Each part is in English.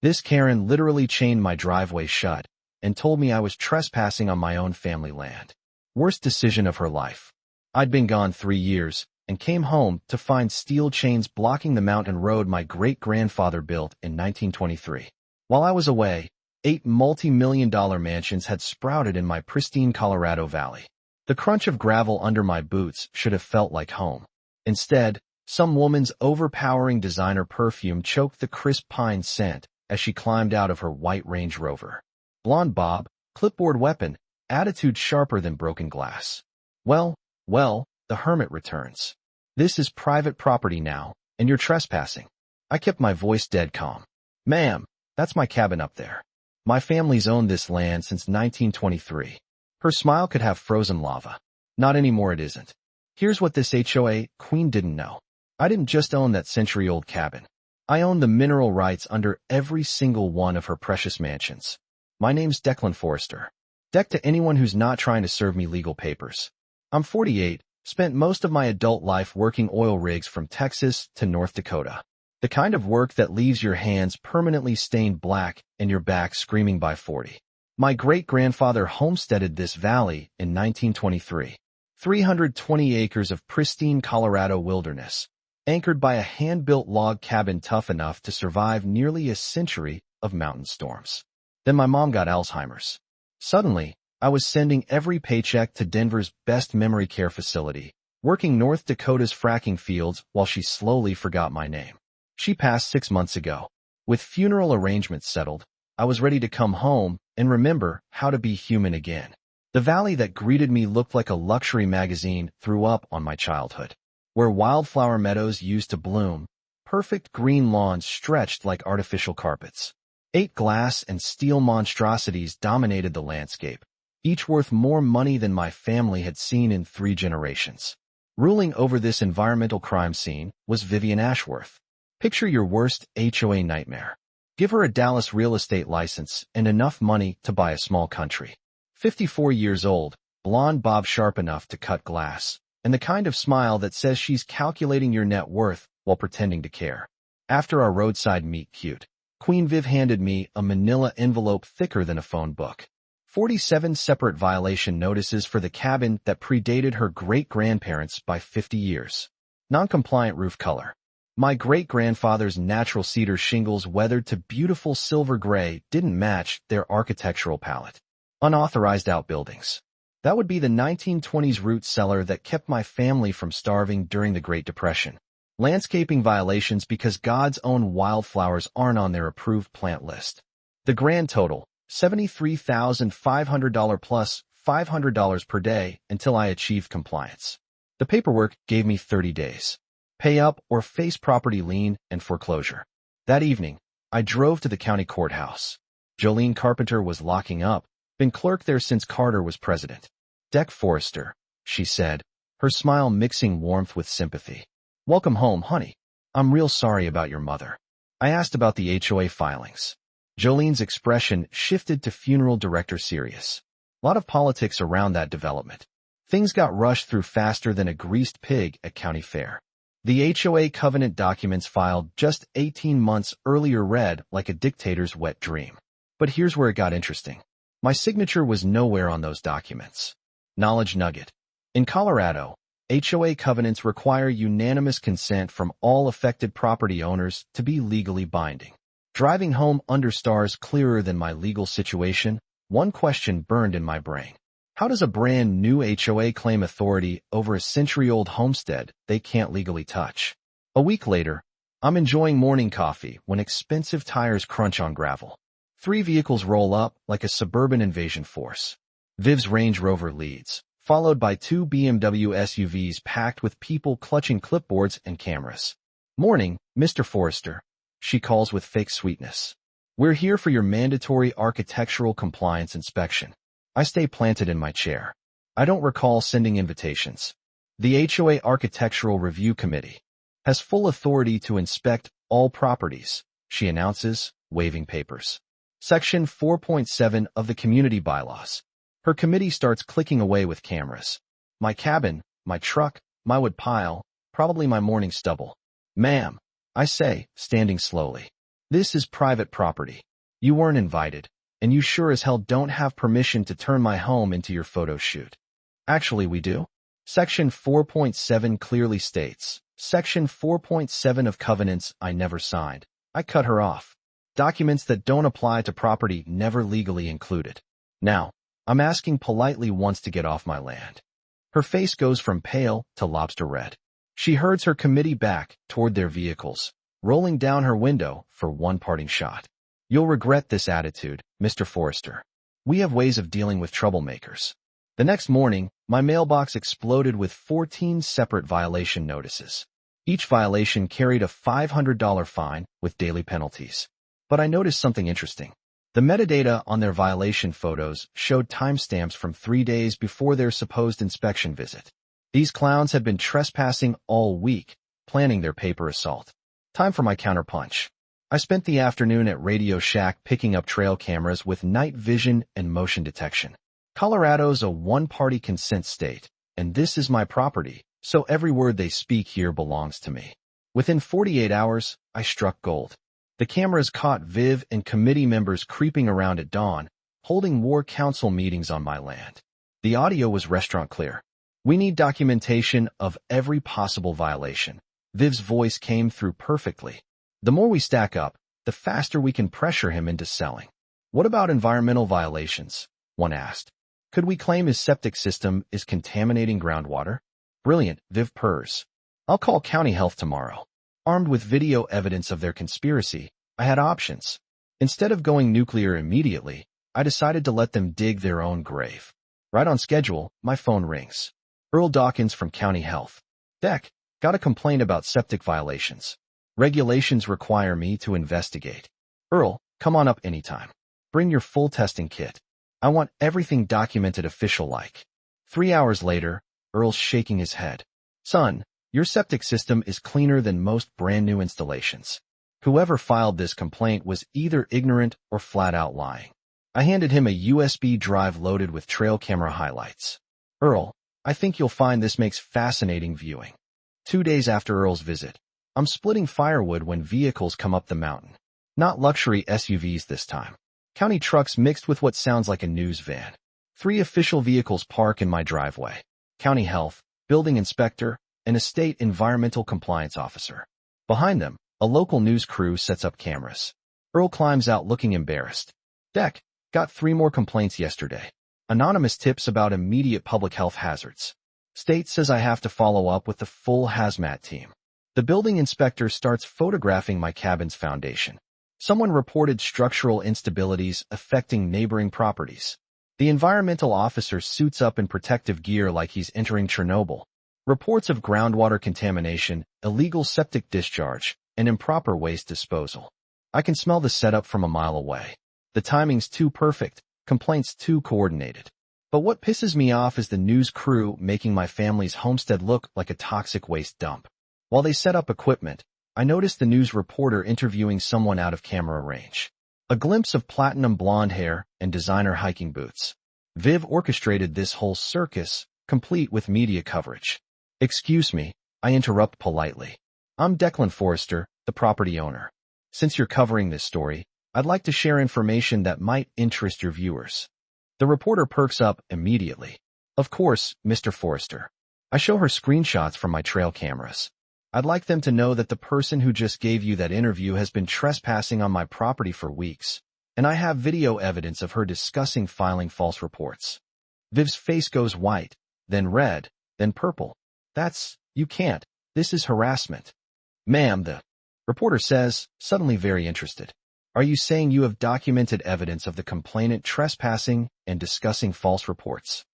This Karen literally chained my driveway shut and told me I was trespassing on my own family land. Worst decision of her life. I'd been gone 3 years and came home to find steel chains blocking the mountain road my great-grandfather built in 1923. While I was away, 8 multi-million-dollar mansions had sprouted in my pristine Colorado Valley. The crunch of gravel under my boots should have felt like home. Instead, some woman's overpowering designer perfume choked the crisp pine scent as she climbed out of her white Range Rover. Blonde bob, clipboard weapon, attitude sharper than broken glass. Well, the hermit returns. This is private property now, and you're trespassing. I kept my voice dead calm. Ma'am, that's my cabin up there. My family's owned this land since 1923. Her smile could have frozen lava. Not anymore, it isn't. Here's what this HOA queen didn't know. I didn't just own that century-old cabin. I own the mineral rights under every single one of her precious mansions. My name's Declan Forrester. Deck to anyone who's not trying to serve me legal papers. I'm 48, spent most of my adult life working oil rigs from Texas to North Dakota. The kind of work that leaves your hands permanently stained black and your back screaming by 40. My great-grandfather homesteaded this valley in 1923. 320 acres of pristine Colorado wilderness, anchored by a hand-built log cabin tough enough to survive nearly a century of mountain storms. Then my mom got Alzheimer's. Suddenly, I was sending every paycheck to Denver's best memory care facility, working North Dakota's fracking fields while she slowly forgot my name. She passed 6 months ago. With funeral arrangements settled, I was ready to come home and remember how to be human again. The valley that greeted me looked like a luxury magazine threw up on my childhood. Where wildflower meadows used to bloom, perfect green lawns stretched like artificial carpets. 8 glass and steel monstrosities dominated the landscape, each worth more money than my family had seen in 3 generations. Ruling over this environmental crime scene was Vivian Ashworth. Picture your worst HOA nightmare. Give her a Dallas real estate license and enough money to buy a small country. 54 years old, blonde bob sharp enough to cut glass, and the kind of smile that says she's calculating your net worth while pretending to care. After our roadside meet cute, Queen Viv handed me a manila envelope thicker than a phone book. 47 separate violation notices for the cabin that predated her great-grandparents by 50 years. Non-compliant roof color. My great-grandfather's natural cedar shingles weathered to beautiful silver gray didn't match their architectural palette. Unauthorized outbuildings. That would be the 1920s root cellar that kept my family from starving during the Great Depression. Landscaping violations because God's own wildflowers aren't on their approved plant list. The grand total, $73,500 plus $500 per day until I achieved compliance. The paperwork gave me 30 days. Pay up or face property lien and foreclosure. That evening, I drove to the county courthouse. Jolene Carpenter was locking up, been clerk there since Carter was president. Dec Forrester, she said, her smile mixing warmth with sympathy. Welcome home, honey. I'm real sorry about your mother. I asked about the HOA filings. Jolene's expression shifted to funeral director serious. Lot of politics around that development. Things got rushed through faster than a greased pig at county fair. The HOA covenant documents filed just 18 months earlier read like a dictator's wet dream. But here's where it got interesting. My signature was nowhere on those documents. Knowledge nugget. In Colorado, HOA covenants require unanimous consent from all affected property owners to be legally binding. Driving home under stars clearer than my legal situation, one question burned in my brain. How does a brand new HOA claim authority over a century-old homestead they can't legally touch? A week later, I'm enjoying morning coffee when expensive tires crunch on gravel. 3 vehicles roll up like a suburban invasion force. Viv's Range Rover leads, followed by 2 BMW SUVs packed with people clutching clipboards and cameras. Morning, Mr. Forrester, she calls with fake sweetness. We're here for your mandatory architectural compliance inspection. I stay planted in my chair. I don't recall sending invitations. The HOA Architectural Review Committee has full authority to inspect all properties, she announces, waving papers. Section 4.7 of the Community Bylaws. Her committee starts clicking away with cameras. My cabin, my truck, my wood pile, probably my morning stubble. Ma'am, I say, standing slowly. This is private property. You weren't invited, and you sure as hell don't have permission to turn my home into your photo shoot. Actually, we do. Section 4.7 clearly states, Section 4.7 of covenants I never signed. I cut her off. Documents that don't apply to property never legally included. Now, I'm asking politely once to get off my land. Her face goes from pale to lobster red. She herds her committee back toward their vehicles, rolling down her window for one parting shot. You'll regret this attitude, Mr. Forrester. We have ways of dealing with troublemakers. The next morning, my mailbox exploded with 14 separate violation notices. Each violation carried a $500 fine with daily penalties. But I noticed something interesting. The metadata on their violation photos showed timestamps from 3 days before their supposed inspection visit. These clowns had been trespassing all week, planning their paper assault. Time for my counterpunch. I spent the afternoon at Radio Shack picking up trail cameras with night vision and motion detection. Colorado's a one-party consent state, and this is my property, so every word they speak here belongs to me. Within 48 hours, I struck gold. The cameras caught Viv and committee members creeping around at dawn, holding war council meetings on my land. The audio was restaurant clear. We need documentation of every possible violation. Viv's voice came through perfectly. The more we stack up, the faster we can pressure him into selling. What about environmental violations? One asked. Could we claim his septic system is contaminating groundwater? Brilliant, Viv purrs. I'll call county health tomorrow. Armed with video evidence of their conspiracy, I had options. Instead of going nuclear immediately, I decided to let them dig their own grave. Right on schedule, my phone rings. Earl Dawkins from County Health. Deck, got a complaint about septic violations. Regulations require me to investigate. Earl, come on up anytime. Bring your full testing kit. I want everything documented official-like. 3 hours later, Earl's shaking his head. Son, your septic system is cleaner than most brand-new installations. Whoever filed this complaint was either ignorant or flat-out lying. I handed him a USB drive loaded with trail camera highlights. Earl, I think you'll find this makes fascinating viewing. 2 days after Earl's visit, I'm splitting firewood when vehicles come up the mountain. Not luxury SUVs this time. County trucks mixed with what sounds like a news van. 3 official vehicles park in my driveway. County Health, building inspector, and a state environmental compliance officer. Behind them, a local news crew sets up cameras. Earl climbs out looking embarrassed. Deck, got 3 more complaints yesterday. Anonymous tips about immediate public health hazards. State says I have to follow up with the full hazmat team. The building inspector starts photographing my cabin's foundation. Someone reported structural instabilities affecting neighboring properties. The environmental officer suits up in protective gear like he's entering Chernobyl. Reports of groundwater contamination, illegal septic discharge, and improper waste disposal. I can smell the setup from a mile away. The timing's too perfect, complaints too coordinated. But what pisses me off is the news crew making my family's homestead look like a toxic waste dump. While they set up equipment, I noticed the news reporter interviewing someone out of camera range. A glimpse of platinum blonde hair and designer hiking boots. Viv orchestrated this whole circus, complete with media coverage. Excuse me, I interrupt politely. I'm Declan Forrester, the property owner. Since you're covering this story, I'd like to share information that might interest your viewers. The reporter perks up immediately. Of course, Mr. Forrester. I show her screenshots from my trail cameras. I'd like them to know that the person who just gave you that interview has been trespassing on my property for weeks, and I have video evidence of her discussing filing false reports. Viv's face goes white, then red, then purple. You can't. This is harassment. Ma'am, the reporter says, suddenly very interested. Are you saying you have documented evidence of the complainant trespassing and discussing false reports?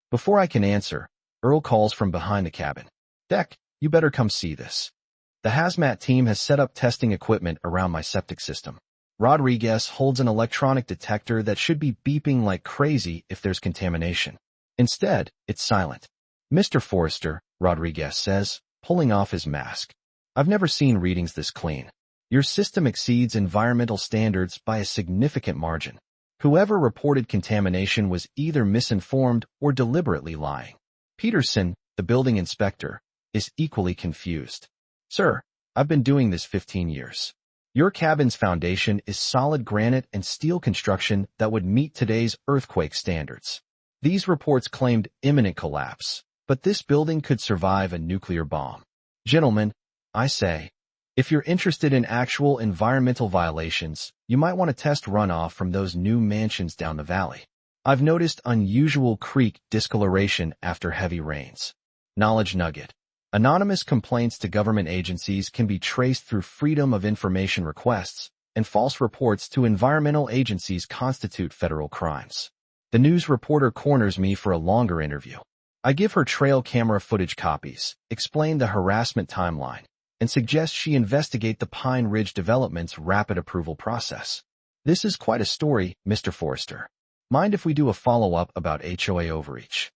Before I can answer, Earl calls from behind the cabin. Deck, you better come see this. The hazmat team has set up testing equipment around my septic system. Rodriguez holds an electronic detector that should be beeping like crazy if there's contamination. Instead, it's silent. Mr. Forrester, Rodriguez says, pulling off his mask. I've never seen readings this clean. Your system exceeds environmental standards by a significant margin. Whoever reported contamination was either misinformed or deliberately lying. Peterson, the building inspector, is equally confused. Sir, I've been doing this 15 years. Your cabin's foundation is solid granite and steel construction that would meet today's earthquake standards. These reports claimed imminent collapse, but this building could survive a nuclear bomb. Gentlemen, I say, if you're interested in actual environmental violations, you might want to test runoff from those new mansions down the valley. I've noticed unusual creek discoloration after heavy rains. Knowledge nugget. Anonymous complaints to government agencies can be traced through Freedom of Information requests, and false reports to environmental agencies constitute federal crimes. The news reporter corners me for a longer interview. I give her trail camera footage copies, explain the harassment timeline, and suggest she investigate the Pine Ridge Development's rapid approval process. This is quite a story, Mr. Forrester. Mind if we do a follow-up about HOA overreach?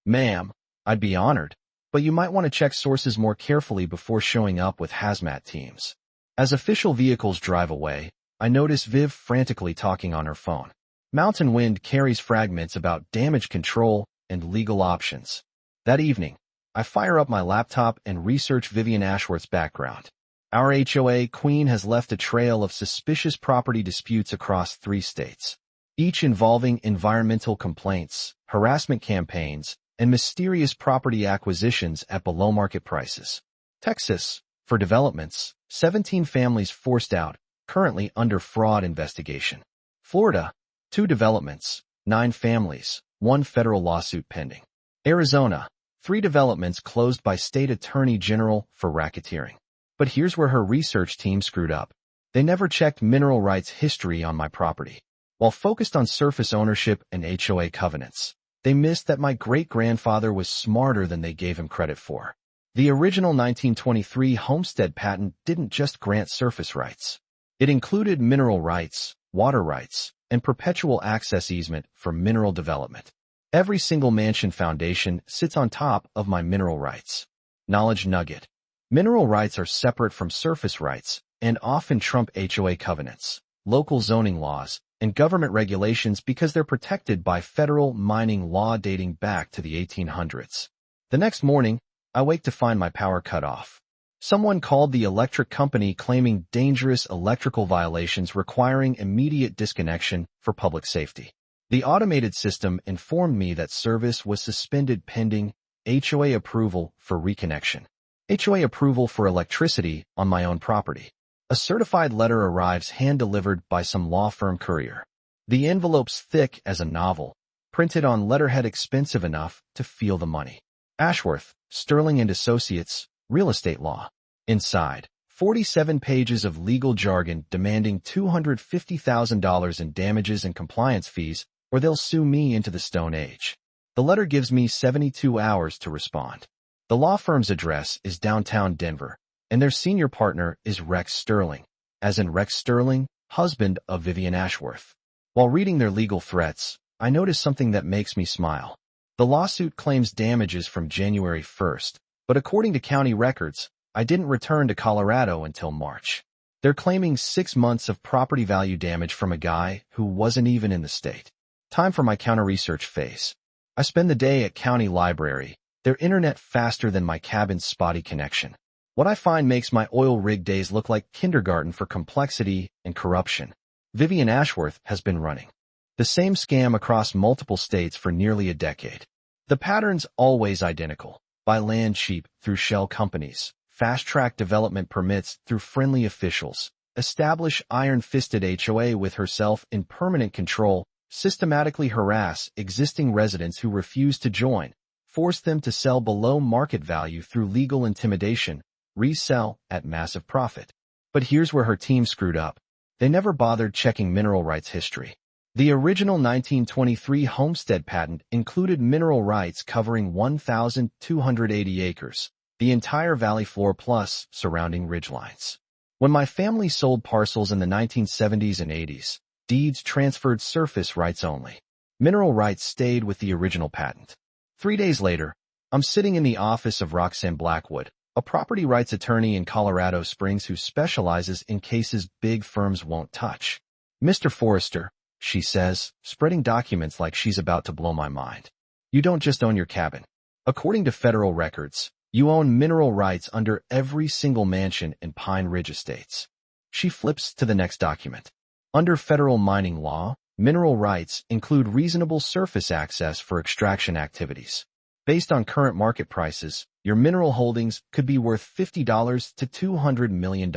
Ma'am, I'd be honored, but you might want to check sources more carefully before showing up with hazmat teams. As official vehicles drive away, I notice Viv frantically talking on her phone. Mountain Wind carries fragments about damage control and legal options. That evening, I fire up my laptop and research Vivian Ashworth's background. Our HOA queen has left a trail of suspicious property disputes across 3 states, each involving environmental complaints, harassment campaigns, and mysterious property acquisitions at below-market prices. Texas, for developments, 17 families forced out, currently under fraud investigation. Florida, 2 developments, 9 families, 1 federal lawsuit pending. Arizona, 3 developments closed by state attorney general for racketeering. But here's where her research team screwed up. They never checked mineral rights history on my property. While focused on surface ownership and HOA covenants, they missed that my great-grandfather was smarter than they gave him credit for. The original 1923 homestead patent didn't just grant surface rights. It included mineral rights, water rights, and perpetual access easement for mineral development. Every single mansion foundation sits on top of my mineral rights. Knowledge nugget. Mineral rights are separate from surface rights and often trump HOA covenants, local zoning laws, and government regulations because they're protected by federal mining law dating back to the 1800s. The next morning, I wake to find my power cut off. Someone called the electric company claiming dangerous electrical violations requiring immediate disconnection for public safety. The automated system informed me that service was suspended pending HOA approval for reconnection. HOA approval for electricity on my own property. A certified letter arrives hand-delivered by some law firm courier. The envelope's thick as a novel, printed on letterhead expensive enough to feel the money. Ashworth, Sterling and Associates, Real Estate Law. Inside, 47 pages of legal jargon demanding $250,000 in damages and compliance fees, or they'll sue me into the Stone Age. The letter gives me 72 hours to respond. The law firm's address is downtown Denver, and their senior partner is Rex Sterling, as in Rex Sterling, husband of Vivian Ashworth. While reading their legal threats, I notice something that makes me smile. The lawsuit claims damages from January 1st, but according to county records, I didn't return to Colorado until March. They're claiming 6 months of property value damage from a guy who wasn't even in the state. Time for my counter-research phase. I spend the day at county library, their internet faster than my cabin's spotty connection. What I find makes my oil rig days look like kindergarten for complexity and corruption. Vivian Ashworth has been running the same scam across multiple states for nearly a decade. The pattern's always identical. Buy land cheap through shell companies, fast-track development permits through friendly officials, establish iron-fisted HOA with herself in permanent control, systematically harass existing residents who refuse to join, force them to sell below market value through legal intimidation, resell at massive profit. But here's where her team screwed up. They never bothered checking mineral rights history. The original 1923 homestead patent included mineral rights covering 1,280 acres, the entire valley floor plus surrounding ridgelines. When my family sold parcels in the 1970s and 80s, deeds transferred surface rights only. Mineral rights stayed with the original patent. 3 days later, I'm sitting in the office of Roxanne Blackwood, a property rights attorney in Colorado Springs who specializes in cases big firms won't touch. Mr. Forrester, she says, spreading documents like she's about to blow my mind. You don't just own your cabin. According to federal records, you own mineral rights under every single mansion in Pine Ridge Estates. She flips to the next document. Under federal mining law, mineral rights include reasonable surface access for extraction activities. Based on current market prices, your mineral holdings could be worth $50 to $200 million.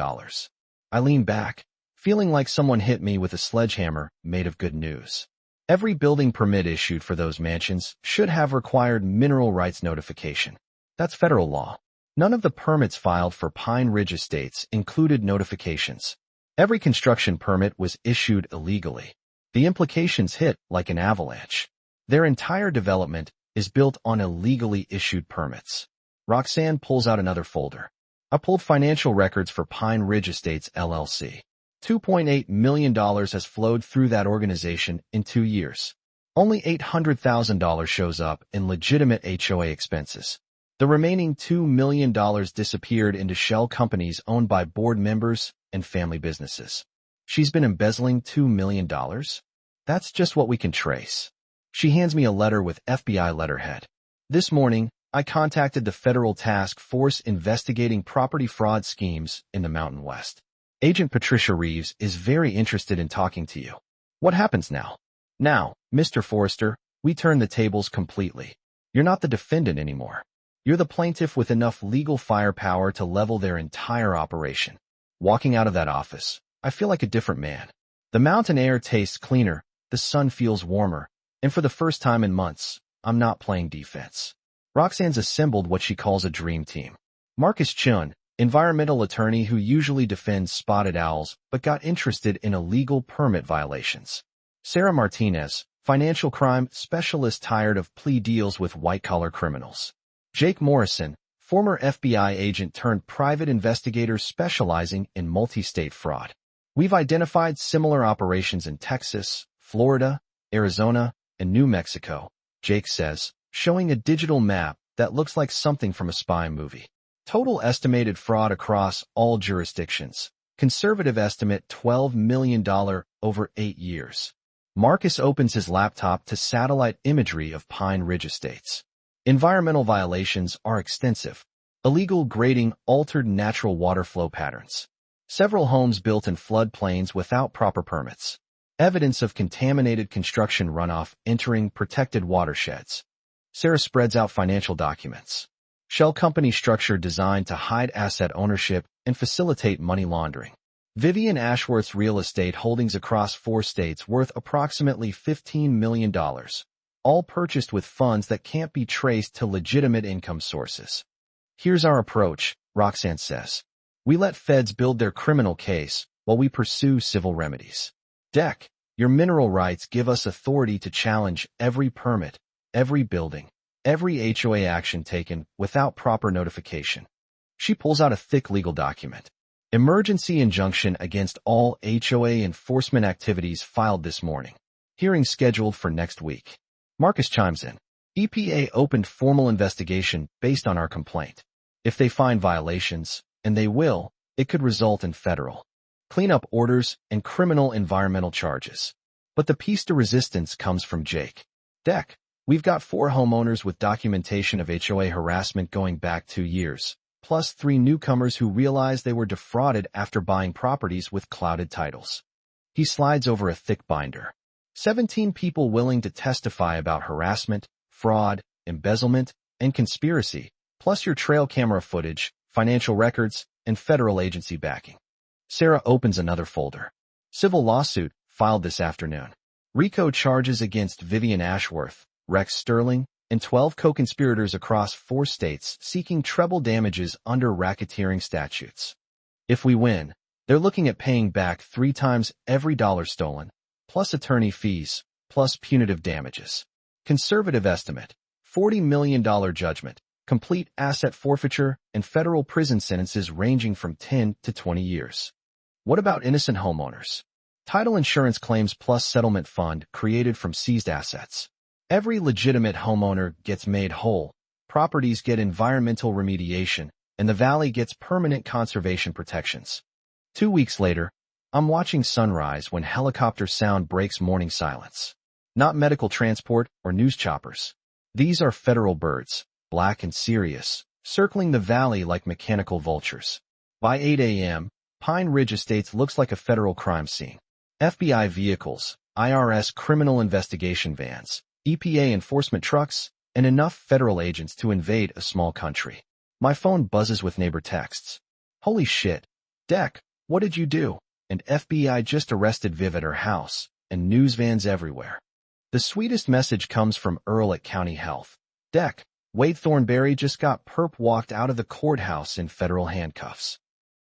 I lean back, feeling like someone hit me with a sledgehammer made of good news. Every building permit issued for those mansions should have required mineral rights notification. That's federal law. None of the permits filed for Pine Ridge Estates included notifications. Every construction permit was issued illegally. The implications hit like an avalanche. Their entire development is built on illegally issued permits. Roxanne pulls out another folder. I pulled financial records for Pine Ridge Estates, LLC. $2.8 million has flowed through that organization in 2 years. Only $800,000 shows up in legitimate HOA expenses. The remaining $2 million disappeared into shell companies owned by board members and family businesses. She's been embezzling $2 million? That's just what we can trace. She hands me a letter with FBI letterhead. This morning, I contacted the federal task force investigating property fraud schemes in the Mountain West. Agent Patricia Reeves is very interested in talking to you. What happens now? Now, Mr. Forrester, we turn the tables completely. You're not the defendant anymore. You're the plaintiff with enough legal firepower to level their entire operation. Walking out of that office, I feel like a different man. The mountain air tastes cleaner, the sun feels warmer, and for the first time in months, I'm not playing defense. Roxanne's assembled what she calls a dream team. Marcus Chun, environmental attorney who usually defends spotted owls but got interested in illegal permit violations. Sarah Martinez, financial crime specialist tired of plea deals with white-collar criminals. Jake Morrison, former FBI agent turned private investigator specializing in multi-state fraud. We've identified similar operations in Texas, Florida, Arizona, and New Mexico, Jake says, showing a digital map that looks like something from a spy movie. Total estimated fraud across all jurisdictions. Conservative estimate $12 million over 8 years. Marcus opens his laptop to satellite imagery of Pine Ridge Estates. Environmental violations are extensive. Illegal grading altered natural water flow patterns. Several homes built in floodplains without proper permits. Evidence of contaminated construction runoff entering protected watersheds. Sarah spreads out financial documents. Shell company structure designed to hide asset ownership and facilitate money laundering. Vivian Ashworth's real estate holdings across 4 states worth approximately $15 million, all purchased with funds that can't be traced to legitimate income sources. Here's our approach, Roxanne says. We let feds build their criminal case while we pursue civil remedies. Deck, your mineral rights give us authority to challenge every permit, every building, every HOA action taken without proper notification. She pulls out a thick legal document. Emergency injunction against all HOA enforcement activities filed this morning. Hearing scheduled for next week. Marcus chimes in. EPA opened formal investigation based on our complaint. If they find violations, and they will, it could result in federal cleanup orders and criminal environmental charges. But the piece de resistance comes from Jake. Deck. We've got 4 homeowners with documentation of HOA harassment going back 2 years, plus 3 newcomers who realized they were defrauded after buying properties with clouded titles. He slides over a thick binder. 17 people willing to testify about harassment, fraud, embezzlement, and conspiracy, plus your trail camera footage, financial records, and federal agency backing. Sarah opens another folder. Civil lawsuit filed this afternoon. RICO charges against Vivian Ashworth, Rex Sterling, and 12 co-conspirators across 4 states seeking treble damages under racketeering statutes. If we win, they're looking at paying back 3 times every dollar stolen, plus attorney fees, plus punitive damages. Conservative estimate, $40 million judgment, complete asset forfeiture, and federal prison sentences ranging from 10 to 20 years. What about innocent homeowners? Title insurance claims plus settlement fund created from seized assets. Every legitimate homeowner gets made whole, properties get environmental remediation, and the valley gets permanent conservation protections. 2 weeks later, I'm watching sunrise when helicopter sound breaks morning silence. Not medical transport or news choppers. These are federal birds, black and serious, circling the valley like mechanical vultures. By 8 a.m., Pine Ridge Estates looks like a federal crime scene. FBI vehicles, IRS criminal investigation vans, EPA enforcement trucks, and enough federal agents to invade a small country. My phone buzzes with neighbor texts. Holy shit. Deck, what did you do? And FBI just arrested Viv at her house, and news vans everywhere. The sweetest message comes from Earl at County Health. Deck, Wade Thornberry just got perp walked out of the courthouse in federal handcuffs.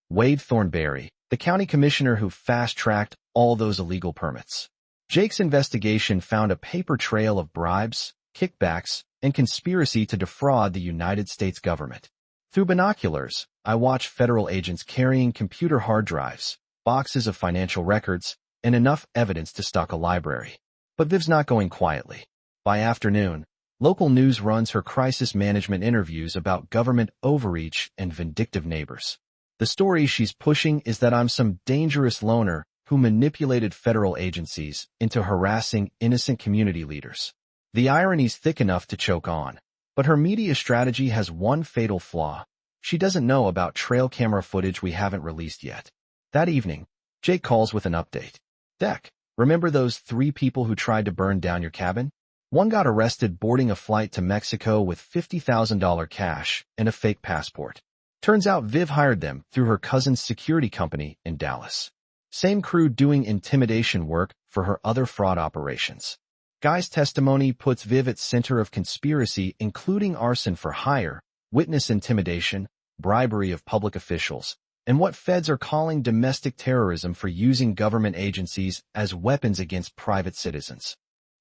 Wade Thornberry, the county commissioner who fast-tracked all those illegal permits. Jake's investigation found a paper trail of bribes, kickbacks, and conspiracy to defraud the United States government. Through binoculars, I watch federal agents carrying computer hard drives, boxes of financial records, and enough evidence to stock a library. But Viv's not going quietly. By afternoon, local news runs her crisis management interviews about government overreach and vindictive neighbors. The story she's pushing is that I'm some dangerous loner who manipulated federal agencies into harassing innocent community leaders. The irony's thick enough to choke on. But her media strategy has one fatal flaw. She doesn't know about trail camera footage we haven't released yet. That evening, Jake calls with an update. Deck, remember those 3 people who tried to burn down your cabin? One got arrested boarding a flight to Mexico with $50,000 cash and a fake passport. Turns out Viv hired them through her cousin's security company in Dallas. Same crew doing intimidation work for her other fraud operations. Guy's testimony puts Viv at center of conspiracy including arson for hire, witness intimidation, bribery of public officials, and what feds are calling domestic terrorism for using government agencies as weapons against private citizens.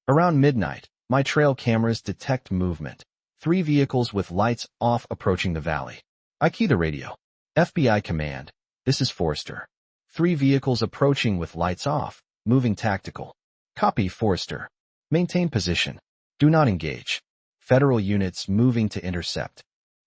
Around midnight, my trail cameras detect movement. 3 vehicles with lights off approaching the valley. I key the radio. FBI command. This is Forrester. 3 vehicles approaching with lights off, moving tactical. Copy, Forrester. Maintain position. Do not engage. Federal units moving to intercept.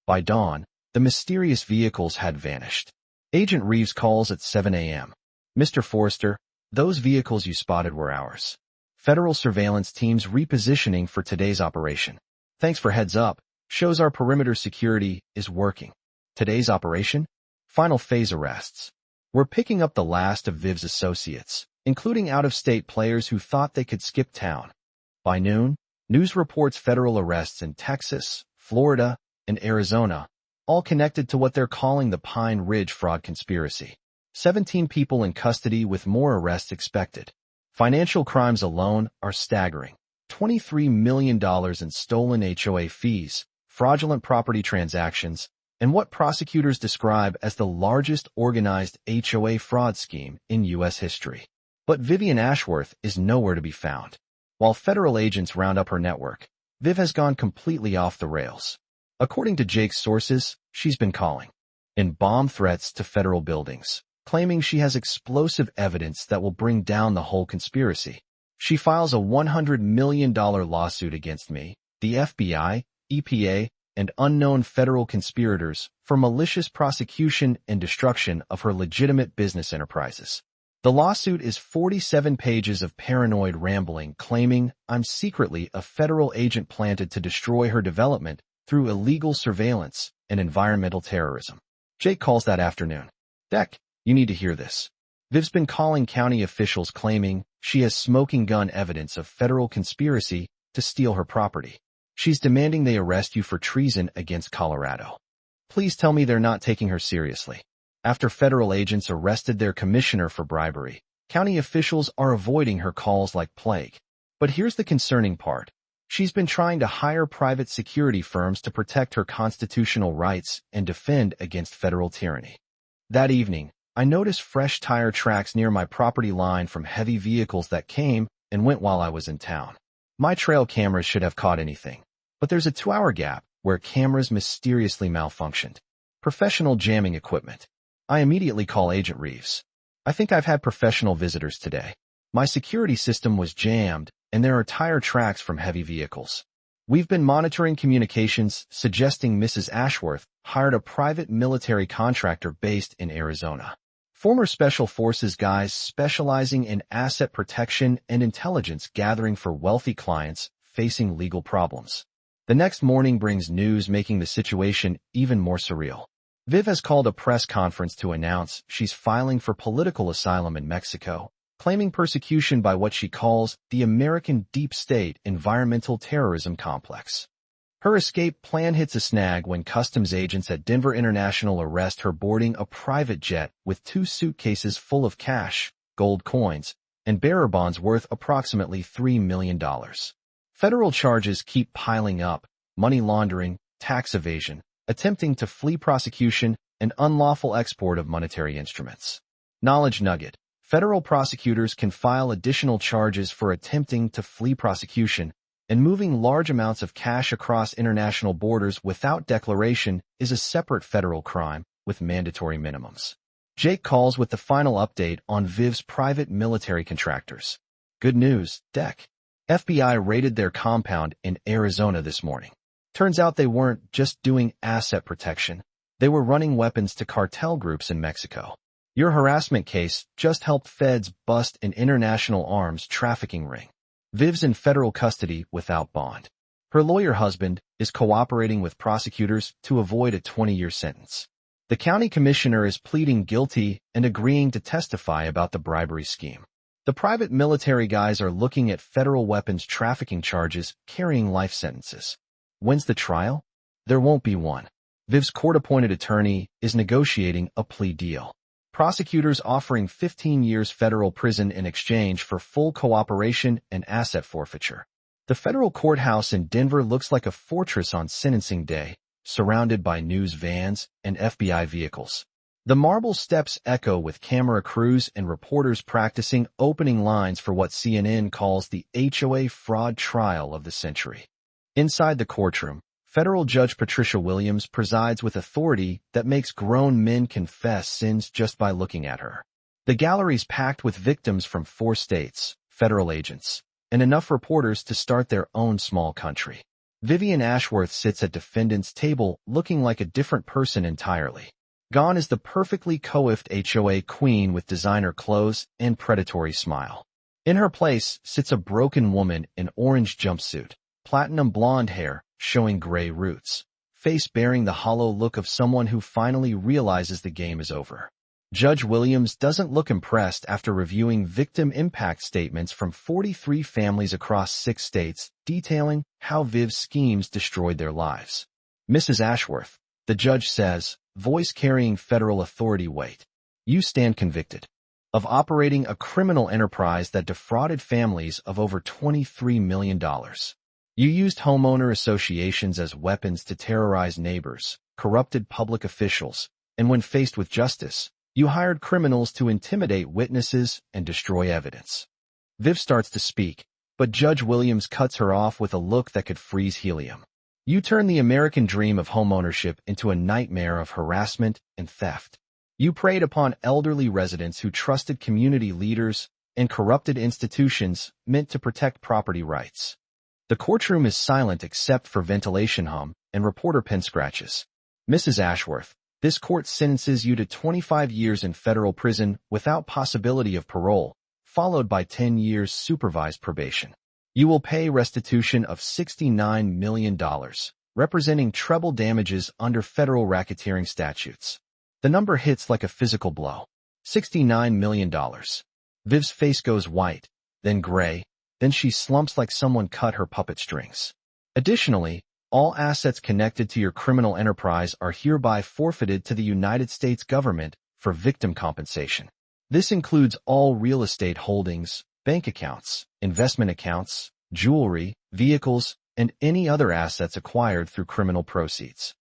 By dawn, the mysterious vehicles had vanished. Agent Reeves calls at 7 a.m. Mr. Forrester, those vehicles you spotted were ours. Federal surveillance teams repositioning for today's operation. Thanks for heads up. Shows our perimeter security is working. Today's operation? Final phase arrests. We're picking up the last of Viv's associates, including out-of-state players who thought they could skip town. By noon, news reports federal arrests in Texas, Florida, and Arizona, all connected to what they're calling the Pine Ridge fraud conspiracy. 17 people in custody with more arrests expected. Financial crimes alone are staggering. $23 million in stolen HOA fees, fraudulent property transactions, and what prosecutors describe as the largest organized HOA fraud scheme in U.S. history. But Vivian Ashworth is nowhere to be found. While federal agents round up her network, Viv has gone completely off the rails. According to Jake's sources, she's been calling in bomb threats to federal buildings, claiming she has explosive evidence that will bring down the whole conspiracy. She files a $100 million lawsuit against me, the FBI, EPA, and unknown federal conspirators for malicious prosecution and destruction of her legitimate business enterprises. The lawsuit is 47 pages of paranoid rambling claiming I'm secretly a federal agent planted to destroy her development through illegal surveillance and environmental terrorism. Jake calls that afternoon. Deck, you need to hear this. Viv's been calling county officials claiming she has smoking gun evidence of federal conspiracy to steal her property. She's demanding they arrest you for treason against Colorado. Please tell me they're not taking her seriously. After federal agents arrested their commissioner for bribery, county officials are avoiding her calls like plague. But here's the concerning part. She's been trying to hire private security firms to protect her constitutional rights and defend against federal tyranny. That evening, I noticed fresh tire tracks near my property line from heavy vehicles that came and went while I was in town. My trail cameras should have caught anything, but there's a 2-hour gap where cameras mysteriously malfunctioned. Professional jamming equipment. I immediately call Agent Reeves. I think I've had professional visitors today. My security system was jammed, and there are tire tracks from heavy vehicles. We've been monitoring communications suggesting Mrs. Ashworth hired a private military contractor based in Arizona. Former Special Forces guys specializing in asset protection and intelligence gathering for wealthy clients facing legal problems. The next morning brings news making the situation even more surreal. Viv has called a press conference to announce she's filing for political asylum in Mexico, claiming persecution by what she calls the American deep state environmental terrorism complex. Her escape plan hits a snag when customs agents at Denver International arrest her boarding a private jet with 2 suitcases full of cash, gold coins, and bearer bonds worth approximately $3 million. Federal charges keep piling up: money laundering, tax evasion, attempting to flee prosecution, and unlawful export of monetary instruments. Knowledge nugget: federal prosecutors can file additional charges for attempting to flee prosecution, and moving large amounts of cash across international borders without declaration is a separate federal crime with mandatory minimums. Jake calls with the final update on Viv's private military contractors. Good news, Deck. FBI raided their compound in Arizona this morning. Turns out they weren't just doing asset protection. They were running weapons to cartel groups in Mexico. Your harassment case just helped feds bust an international arms trafficking ring. Viv's in federal custody without bond. Her lawyer husband is cooperating with prosecutors to avoid a 20-year sentence. The county commissioner is pleading guilty and agreeing to testify about the bribery scheme. The private military guys are looking at federal weapons trafficking charges, carrying life sentences. When's the trial? There won't be one. Viv's court-appointed attorney is negotiating a plea deal. Prosecutors offering 15 years federal prison in exchange for full cooperation and asset forfeiture. The federal courthouse in Denver looks like a fortress on sentencing day, surrounded by news vans and FBI vehicles. The marble steps echo with camera crews and reporters practicing opening lines for what CNN calls the HOA fraud trial of the century. Inside the courtroom, Federal Judge Patricia Williams presides with authority that makes grown men confess sins just by looking at her. The gallery's packed with victims from 4 states, federal agents, and enough reporters to start their own small country. Vivian Ashworth sits at defendant's table looking like a different person entirely. Gone is the perfectly coiffed HOA queen with designer clothes and predatory smile. In her place sits a broken woman in orange jumpsuit, platinum blonde hair showing gray roots, face bearing the hollow look of someone who finally realizes the game is over. Judge Williams doesn't look impressed after reviewing victim impact statements from 43 families across 6 states detailing how Viv's schemes destroyed their lives. Mrs. Ashworth, the judge says, voice carrying federal authority weight, you stand convicted of operating a criminal enterprise that defrauded families of over $23 million. You used homeowner associations as weapons to terrorize neighbors, corrupted public officials, and when faced with justice, you hired criminals to intimidate witnesses and destroy evidence. Viv starts to speak, but Judge Williams cuts her off with a look that could freeze helium. You turned the American dream of homeownership into a nightmare of harassment and theft. You preyed upon elderly residents who trusted community leaders and corrupted institutions meant to protect property rights. The courtroom is silent except for ventilation hum and reporter pen scratches. Mrs. Ashworth, this court sentences you to 25 years in federal prison without possibility of parole, followed by 10 years supervised probation. You will pay restitution of $69 million, representing treble damages under federal racketeering statutes. The number hits like a physical blow. $69 million. Viv's face goes white, then gray, then she slumps like someone cut her puppet strings. Additionally, all assets connected to your criminal enterprise are hereby forfeited to the United States government for victim compensation. This includes all real estate holdings, bank accounts, investment accounts, jewelry, vehicles, and any other assets acquired through criminal proceeds.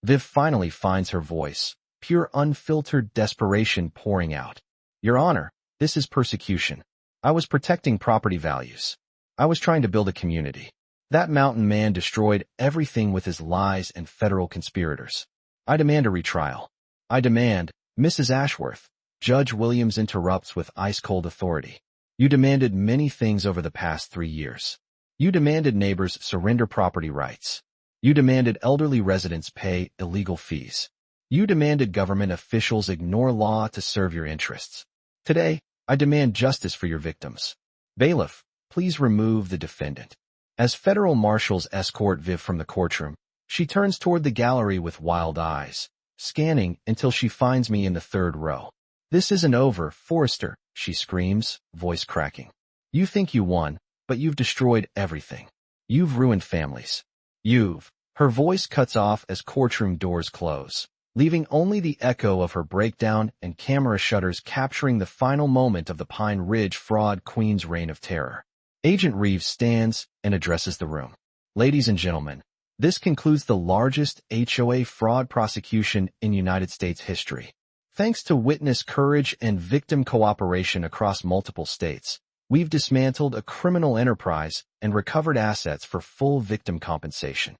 Viv finally finds her voice, pure unfiltered desperation pouring out. Your Honor, this is persecution. I was protecting property values. I was trying to build a community. That mountain man destroyed everything with his lies and federal conspirators. I demand a retrial. I demand, Mrs. Ashworth. Judge Williams interrupts with ice-cold authority. You demanded many things over the past 3 years. You demanded neighbors surrender property rights. You demanded elderly residents pay illegal fees. You demanded government officials ignore law to serve your interests. Today, I demand justice for your victims. Bailiff, please remove the defendant. As federal marshals escort Viv from the courtroom, she turns toward the gallery with wild eyes. scanning until she finds me in the third row. "This isn't over, Forrester," she screams, voice cracking. "You think you won, but you've destroyed everything. You've ruined families. Her voice cuts off as courtroom doors close, leaving only the echo of her breakdown and camera shutters capturing the final moment of the Pine Ridge fraud queen's reign of terror. Agent Reeves stands and addresses the room. "Ladies and gentlemen, this concludes the largest HOA fraud prosecution in United States history. Thanks to witness courage and victim cooperation across multiple states, we've dismantled a criminal enterprise and recovered assets for full victim compensation."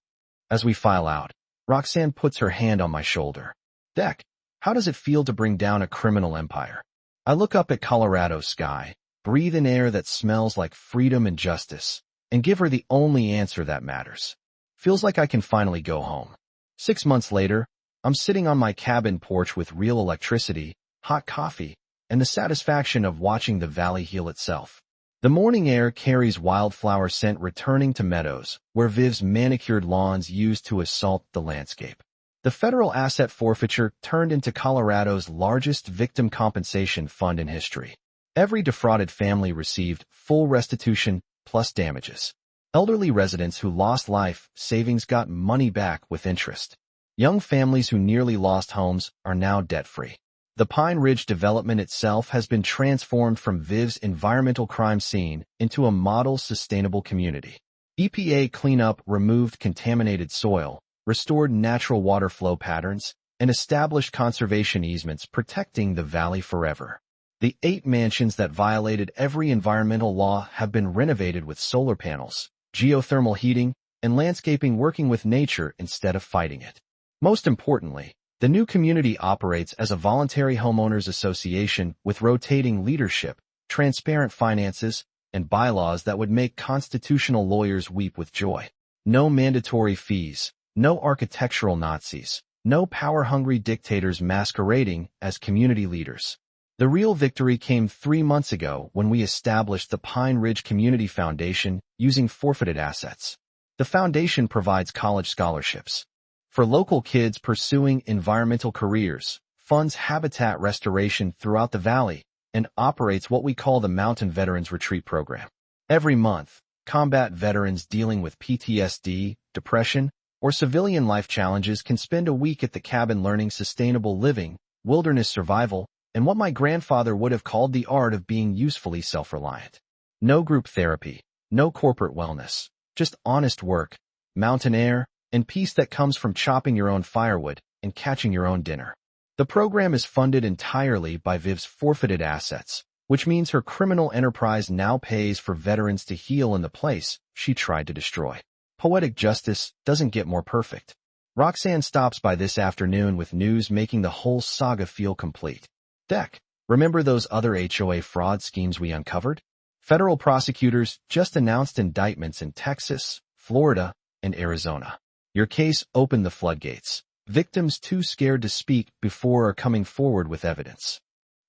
As we file out, Roxanne puts her hand on my shoulder. "Deck, how does it feel to bring down a criminal empire?" I look up at Colorado's sky, breathe in air that smells like freedom and justice, and give her the only answer that matters. Feels like I can finally go home. 6 months later, I'm sitting on my cabin porch with real electricity, hot coffee, and the satisfaction of watching the valley heal itself. The morning air carries wildflower scent returning to meadows, where Viv's manicured lawns used to assault the landscape. The federal asset forfeiture turned into Colorado's largest victim compensation fund in history. Every defrauded family received full restitution plus damages. Elderly residents who lost life savings got money back with interest. Young families who nearly lost homes are now debt-free. The Pine Ridge development itself has been transformed from Viv's environmental crime scene into a model sustainable community. EPA cleanup removed contaminated soil, restored natural water flow patterns, and established conservation easements protecting the valley forever. The 8 mansions that violated every environmental law have been renovated with solar panels, geothermal heating, and landscaping working with nature instead of fighting it. Most importantly, the new community operates as a voluntary homeowners association with rotating leadership, transparent finances, and bylaws that would make constitutional lawyers weep with joy. No mandatory fees, no architectural Nazis, no power-hungry dictators masquerading as community leaders. The real victory came 3 months ago when we established the Pine Ridge Community Foundation using forfeited assets. The foundation provides college scholarships for local kids pursuing environmental careers, funds habitat restoration throughout the valley, and operates what we call the Mountain Veterans Retreat Program. Every month, combat veterans dealing with PTSD, depression, or civilian life challenges can spend a week at the cabin learning sustainable living, wilderness survival, and what my grandfather would have called the art of being usefully self-reliant. No group therapy, no corporate wellness, just honest work, mountain air, and peace that comes from chopping your own firewood and catching your own dinner. The program is funded entirely by Viv's forfeited assets, which means her criminal enterprise now pays for veterans to heal in the place she tried to destroy. Poetic justice doesn't get more perfect. Roxanne stops by this afternoon with news making the whole saga feel complete. Deck, remember those other HOA fraud schemes we uncovered? Federal prosecutors just announced indictments in Texas, Florida, and Arizona. Your case opened the floodgates. Victims too scared to speak before are coming forward with evidence.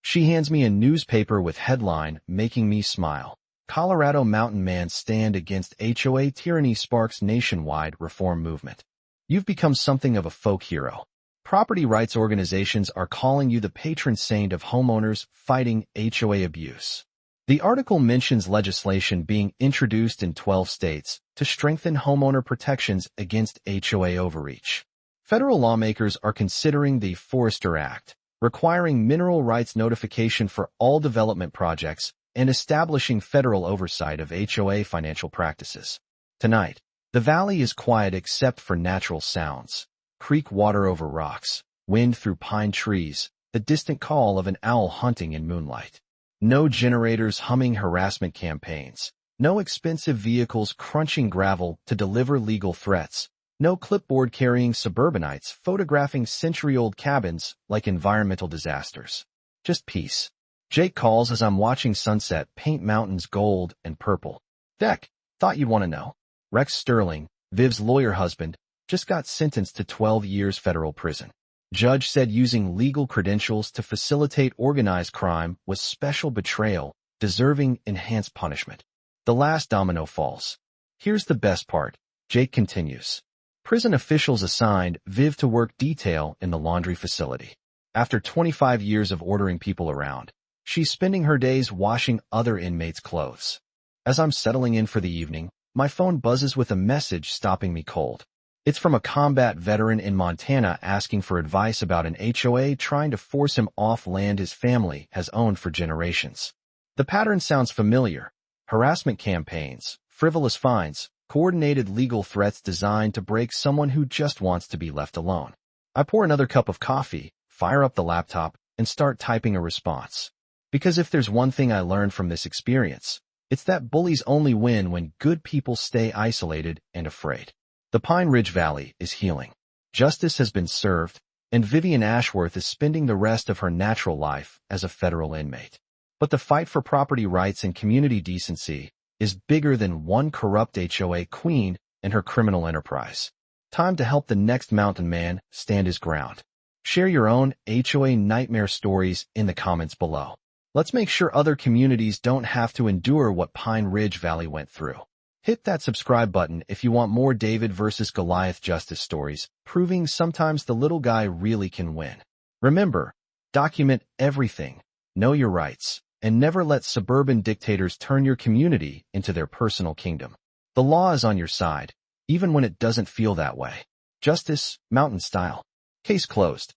She hands me a newspaper with headline making me smile. Colorado mountain man stand against HOA tyranny sparks nationwide reform movement. You've become something of a folk hero. Property rights organizations are calling you the patron saint of homeowners fighting HOA abuse. The article mentions legislation being introduced in 12 states to strengthen homeowner protections against HOA overreach. Federal lawmakers are considering the Forrester Act, requiring mineral rights notification for all development projects and establishing federal oversight of HOA financial practices. Tonight, the valley is quiet except for natural sounds. Creek water over rocks, wind through pine trees, the distant call of an owl hunting in moonlight. No generators humming harassment campaigns, no expensive vehicles crunching gravel to deliver legal threats, no clipboard-carrying suburbanites photographing century-old cabins like environmental disasters. Just peace. Jake calls as I'm watching sunset paint mountains gold and purple. Deck, thought you'd want to know. Rex Sterling, Viv's lawyer husband, just got sentenced to 12 years federal prison. Judge said using legal credentials to facilitate organized crime was special betrayal, deserving enhanced punishment. The last domino falls. Here's the best part, Jake continues. Prison officials assigned Viv to work detail in the laundry facility. After 25 years of ordering people around, she's spending her days washing other inmates' clothes. As I'm settling in for the evening, my phone buzzes with a message stopping me cold. It's from a combat veteran in Montana asking for advice about an HOA trying to force him off land his family has owned for generations. The pattern sounds familiar. Harassment campaigns, frivolous fines, coordinated legal threats designed to break someone who just wants to be left alone. I pour another cup of coffee, fire up the laptop, and start typing a response. Because if there's one thing I learned from this experience, it's that bullies only win when good people stay isolated and afraid. The Pine Ridge Valley is healing. Justice has been served, and Vivian Ashworth is spending the rest of her natural life as a federal inmate. But the fight for property rights and community decency is bigger than one corrupt HOA queen and her criminal enterprise. Time to help the next mountain man stand his ground. Share your own HOA nightmare stories in the comments below. Let's make sure other communities don't have to endure what Pine Ridge Valley went through. Hit that subscribe button if you want more David versus Goliath justice stories, proving sometimes the little guy really can win. Remember, document everything, know your rights, and never let suburban dictators turn your community into their personal kingdom. The law is on your side, even when it doesn't feel that way. Justice, mountain style. Case closed.